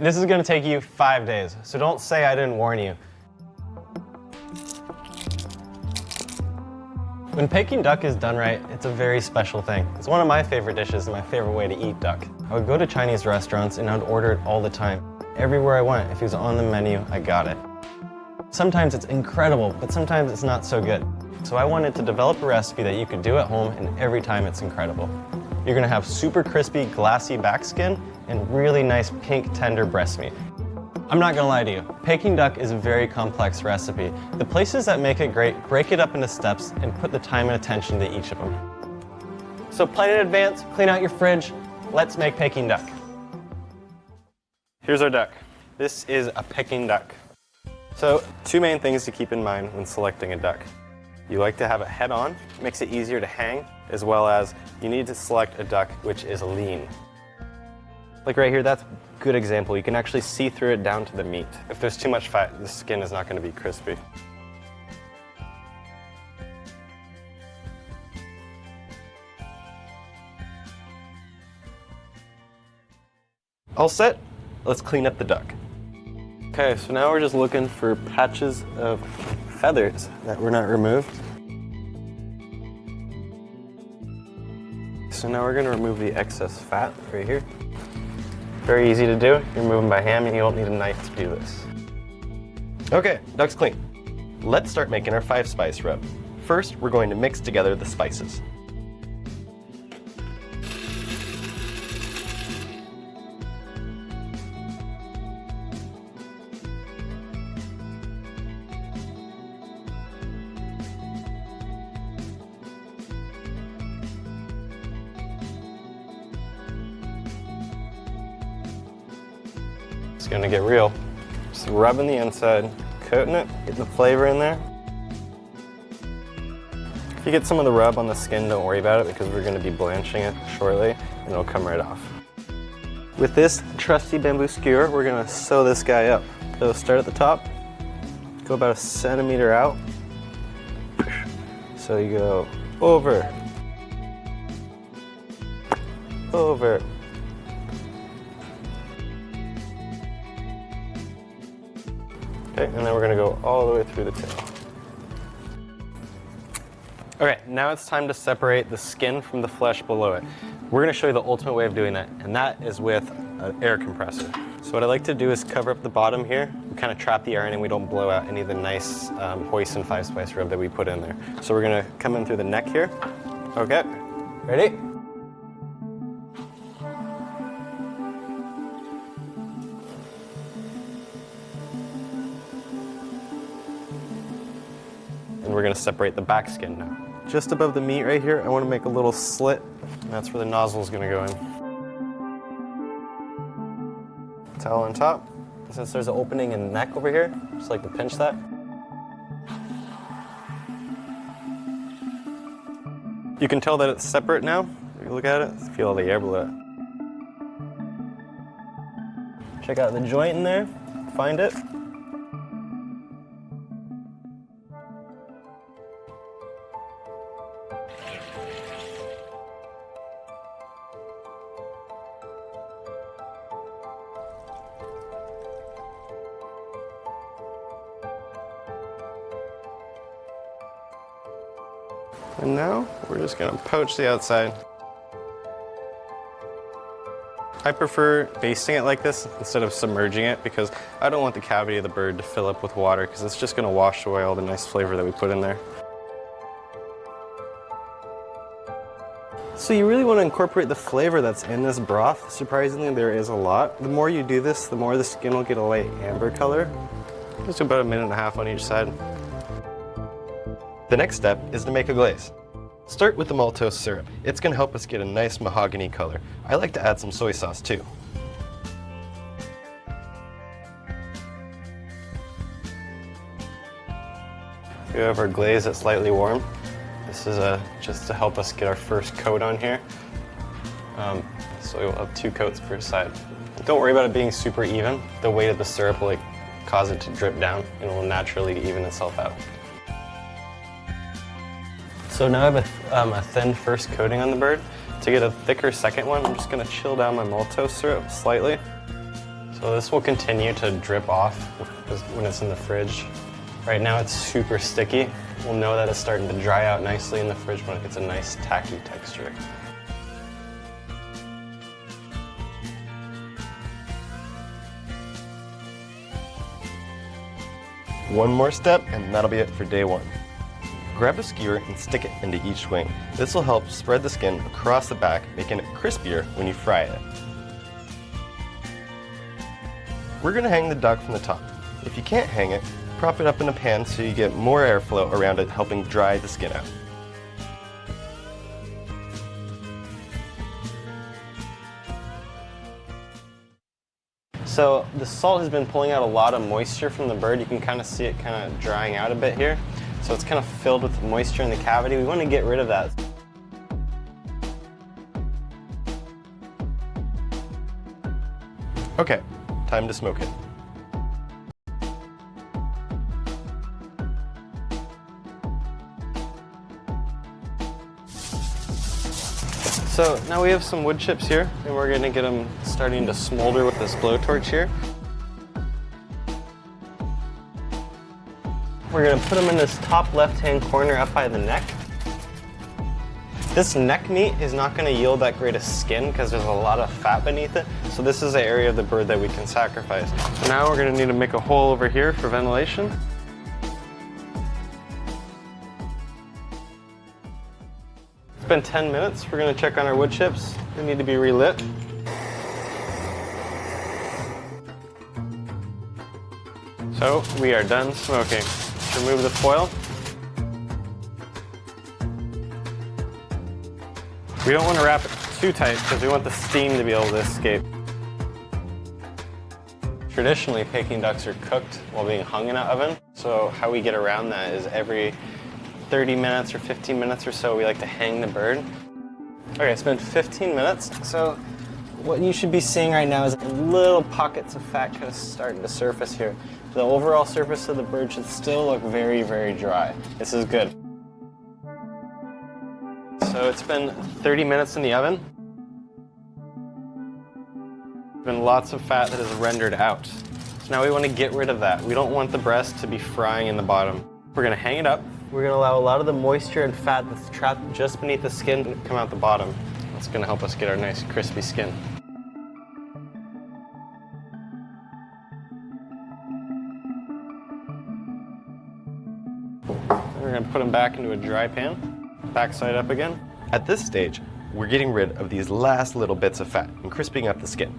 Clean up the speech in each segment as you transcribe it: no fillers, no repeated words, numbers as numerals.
this is gonna take you 5 days, so don't say I didn't warn you. When Peking duck is done right, it's a very special thing. It's one of my favorite dishes and my favorite way to eat duck. I would go to Chinese restaurants and I would order it all the time. Everywhere I went, if it was on the menu, I got it. Sometimes it's incredible, but sometimes it's not so good. So I wanted to develop a recipe that you could do at home, and every time it's incredible. You're gonna have super crispy, glassy back skin and really nice pink, tender breast meat. I'm not gonna lie to you, Peking duck is a very complex recipe. The places that make it great break it up into steps and put the time and attention to each of them. So plan in advance, clean out your fridge, let's make Peking duck. Here's our duck. This is a Peking duck. So, two main things to keep in mind when selecting a duck. You like to have it head on, makes it easier to hang, as well as you need to select a duck which is lean. Like right here, that's a good example. You can actually see through it down to the meat. If there's too much fat, the skin is not going to be crispy. All set, let's clean up the duck. Okay, so now we're just looking for patches of feathers that were not removed. So now we're going to remove the excess fat right here. Very easy to do. You're moving by hand and you don't need a knife to do this. Okay, duck's clean. Let's start making our 5-spice rub. First, we're going to mix together the spices. It's gonna get real. Just rubbing the inside, coating it, getting the flavor in there. If you get some of the rub on the skin, don't worry about it because we're gonna be blanching it shortly and it'll come right off. With this trusty bamboo skewer, we're gonna sew this guy up. So start at the top, go about 1 centimeter out. So you go over, over. Okay, and then we're gonna go all the way through the tail. Okay, now it's time to separate the skin from the flesh below it. We're gonna show you the ultimate way of doing that, and that is with an air compressor. So what I like to do is cover up the bottom here. We kind of trap the air in and we don't blow out any of the nice hoisin 5-spice rub that we put in there. So we're gonna come in through the neck here. Okay, ready? And we're gonna separate the back skin now. Just above the meat right here, I wanna make a little slit, and that's where the nozzle is gonna go in. Towel on top. And since there's an opening in the neck over here, just like to pinch that. You can tell that it's separate now. If you look at it, feel all the air below it. Check out the joint in there, find it. And now we're just gonna poach the outside. I prefer basting it like this instead of submerging it because I don't want the cavity of the bird to fill up with water because it's just gonna wash away all the nice flavor that we put in there. So you really want to incorporate the flavor that's in this broth. Surprisingly, there is a lot. The more you do this, the more the skin will get a light amber color. Just about 1.5 minutes on each side. The next step is to make a glaze. Start with the maltose syrup. It's going to help us get a nice mahogany color. I like to add some soy sauce too. We have our glaze that's slightly warm. This is just to help us get our first coat on here. So we'll have 2 coats per side. Don't worry about it being super even. The weight of the syrup will cause it to drip down and it will naturally even itself out. So now I have a thin first coating on the bird. To get a thicker second one, I'm just gonna chill down my maltose syrup slightly. So So this will continue to drip off when it's in the fridge. Right now it's super sticky. We'll know that it's starting to dry out nicely in the fridge when it gets a nice tacky texture. One more step and that'll be it for day one. Grab a skewer and stick it into each wing. This will help spread the skin across the back, making it crispier when you fry it. We're going to hang the duck from the top. If you can't hang it, prop it up in a pan so you get more airflow around it, helping dry the skin out. So the salt has been pulling out a lot of moisture from the bird. You can kind of see it kind of drying out a bit here. So it's kind of filled with moisture in the cavity. We want to get rid of that. Okay, time to smoke it. So now we have some wood chips here, and we're going to get them starting to smolder with this blowtorch here. We're going to put them in this top left-hand corner up by the neck. This neck meat is not going to yield that great of skin because there's a lot of fat beneath it. So this is the area of the bird that we can sacrifice. So now we're going to need to make a hole over here for ventilation. It's been 10 minutes. We're going to check on our wood chips. They need to be relit. So we are done smoking. Remove the foil. We don't want to wrap it too tight because we want the steam to be able to escape. Traditionally, Peking ducks are cooked while being hung in an oven. So how we get around that is every 30 minutes or 15 minutes or so, we like to hang the bird. Okay, it's been 15 minutes. So what you should be seeing right now is little pockets of fat kind of starting to surface here. The overall surface of the bird should still look very, very dry. This is good. So it's been 30 minutes in the oven. There's been lots of fat that is rendered out. So now we want to get rid of that. We don't want the breast to be frying in the bottom. We're going to hang it up. We're going to allow a lot of the moisture and fat that's trapped just beneath the skin to come out the bottom. That's going to help us get our nice crispy skin. We're going to put them back into a dry pan, back side up again. At this stage, we're getting rid of these last little bits of fat and crisping up the skin.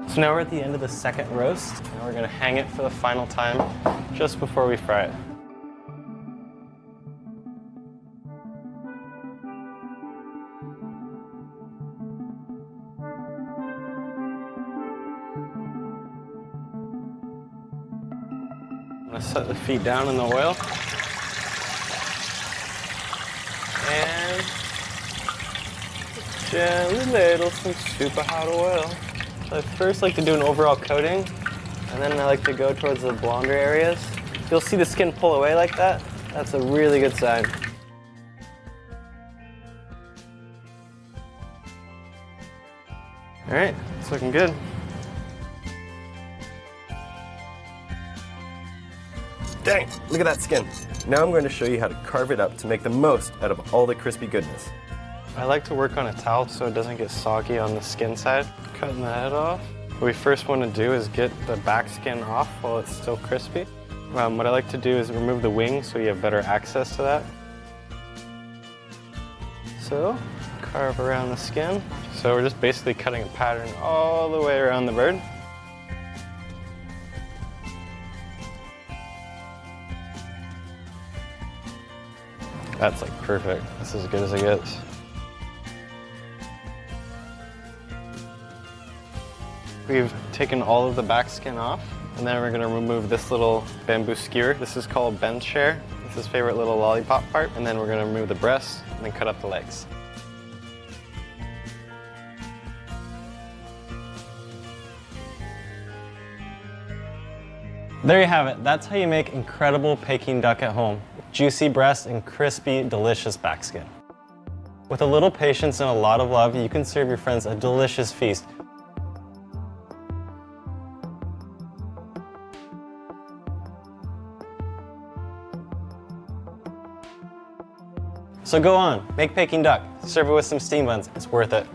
So now we're at the end of the second roast, and we're going to hang it for the final time just before we fry it. I'm going to set the feet down in the oil. And gently ladle some super hot oil. So I first like to do an overall coating, and then I like to go towards the blonder areas. If you'll see the skin pull away like that, that's a really good sign. All right, it's looking good. Dang, look at that skin. Now I'm going to show you how to carve it up to make the most out of all the crispy goodness. I like to work on a towel so it doesn't get soggy on the skin side. Cutting the head off. What we first want to do is get the back skin off while it's still crispy. What I like to do is remove the wings so you have better access to that. So, carve around the skin. So we're just basically cutting a pattern all the way around the bird. That's like perfect. That's as good as it gets. We've taken all of the back skin off, and then we're going to remove this little bamboo skewer. This is called bench share. It's his favorite little lollipop part. And then we're going to remove the breast and then cut up the legs. There you have it. That's how you make incredible Peking duck at home. Juicy breast and crispy, delicious back skin. With a little patience and a lot of love, you can serve your friends a delicious feast So go on, make Peking duck. Serve it with some steam buns. It's worth it.